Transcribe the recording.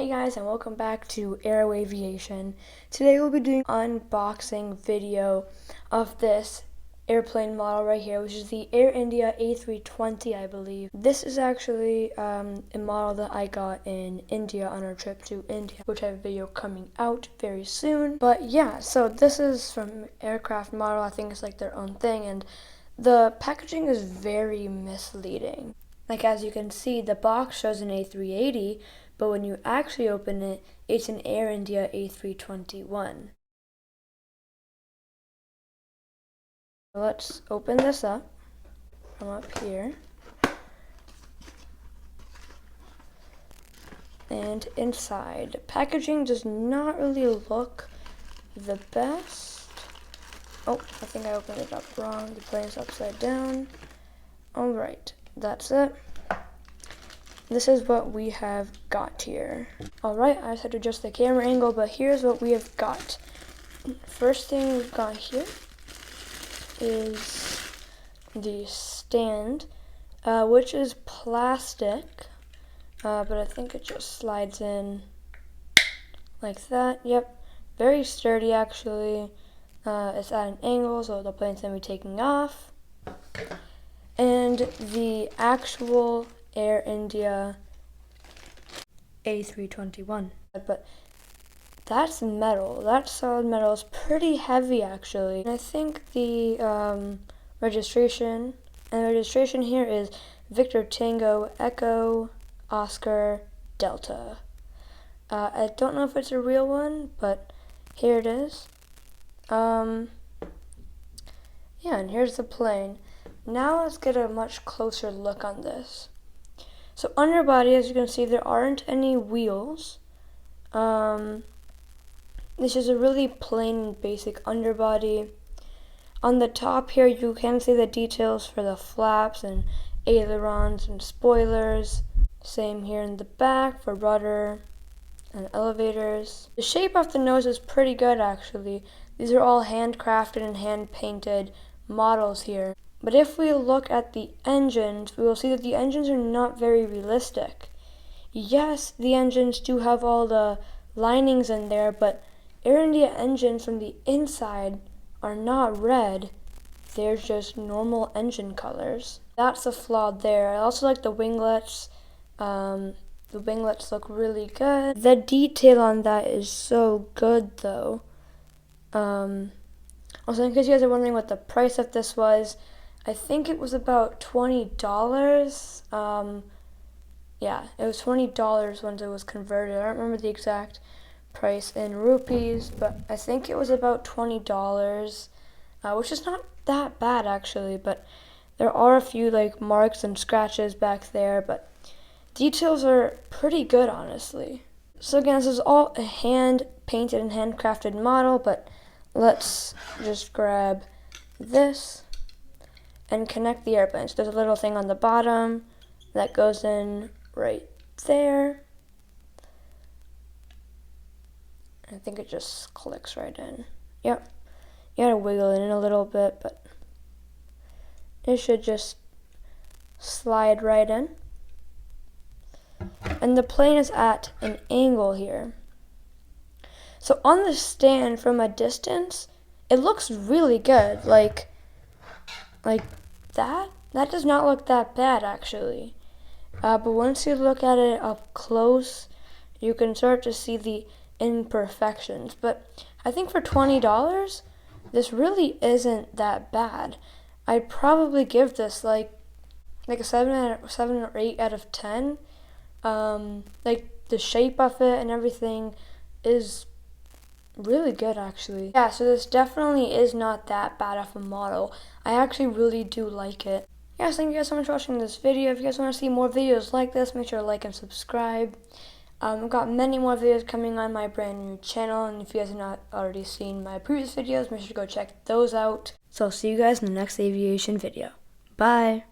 Hey guys, and welcome back to Aero Aviation. Today we'll be doing an unboxing video of this airplane model right here, which is the Air India A320, I believe. This is actually a model that I got in India on our trip to India, which I have a video coming out very soon. But yeah, so this is from Aircraft Model. I think it's like their own thing, and the packaging is very misleading. Like, as you can see, the box shows an A380, but when you actually open it, it's an Air India A321. Let's open this up from up here. And inside, the packaging does not really look the best. Oh, I think I opened it up wrong. The plane's upside down. Alright, that's it. This is what we have got here. Alright, I just had to adjust the camera angle, but here's what we have got. First thing we've got here is the stand, which is plastic, but I think it just slides in like that. Yep, very sturdy actually. It's at an angle, so the plane's gonna be taking off. And the actual Air India A321. But that's metal. That solid metal is pretty heavy actually. And I think the registration here is Victor Tango Echo Oscar Delta. I don't know if it's a real one, but here it is. Yeah, and here's the plane. Now let's get a much closer look on this. So underbody, as you can see, there aren't any wheels. This is a really plain, basic underbody. On the top here, you can see the details for the flaps and ailerons and spoilers. Same here in the back for rudder and elevators. The shape of the nose is pretty good, actually. These are all handcrafted and hand-painted models here. But if we look at the engines, we will see that the engines are not very realistic. Yes, the engines do have all the linings in there, but Air India engines from the inside are not red. They're just normal engine colors. That's a flaw there. I also like the winglets. The winglets look really good. The detail on that is so good, though. Also, in case you guys are wondering what the price of this was, I think it was about $20. Yeah, it was $20 once it was converted. I don't remember the exact price in rupees, but I think it was about $20, which is not that bad actually, but there are a few like marks and scratches back there, but details are pretty good, honestly. So again, this is all a hand-painted and handcrafted model, but let's just grab this and connect the airplanes. There's a little thing on the bottom that goes in right there. I think it just clicks right in. Yep. You gotta wiggle it in a little bit, but it should just slide right in. And the plane is at an angle here. So on the stand from a distance, it looks really good. Like that does not look that bad actually. But once you look at it up close, you can start to see the imperfections. But I think for $20, this really isn't that bad. I'd probably give this like a 7 or 8 out of 10. Like the shape of it and everything is really good actually. Yeah, so this definitely is not that bad of a model. I actually really do like it. Yes, thank you guys so much for watching this video. If you guys want to see more videos like this, make sure to like and subscribe. I've got many more videos coming on my brand new channel, and if you guys have not already seen my previous videos, make sure to go check those out. So I'll see you guys in the next aviation video. Bye!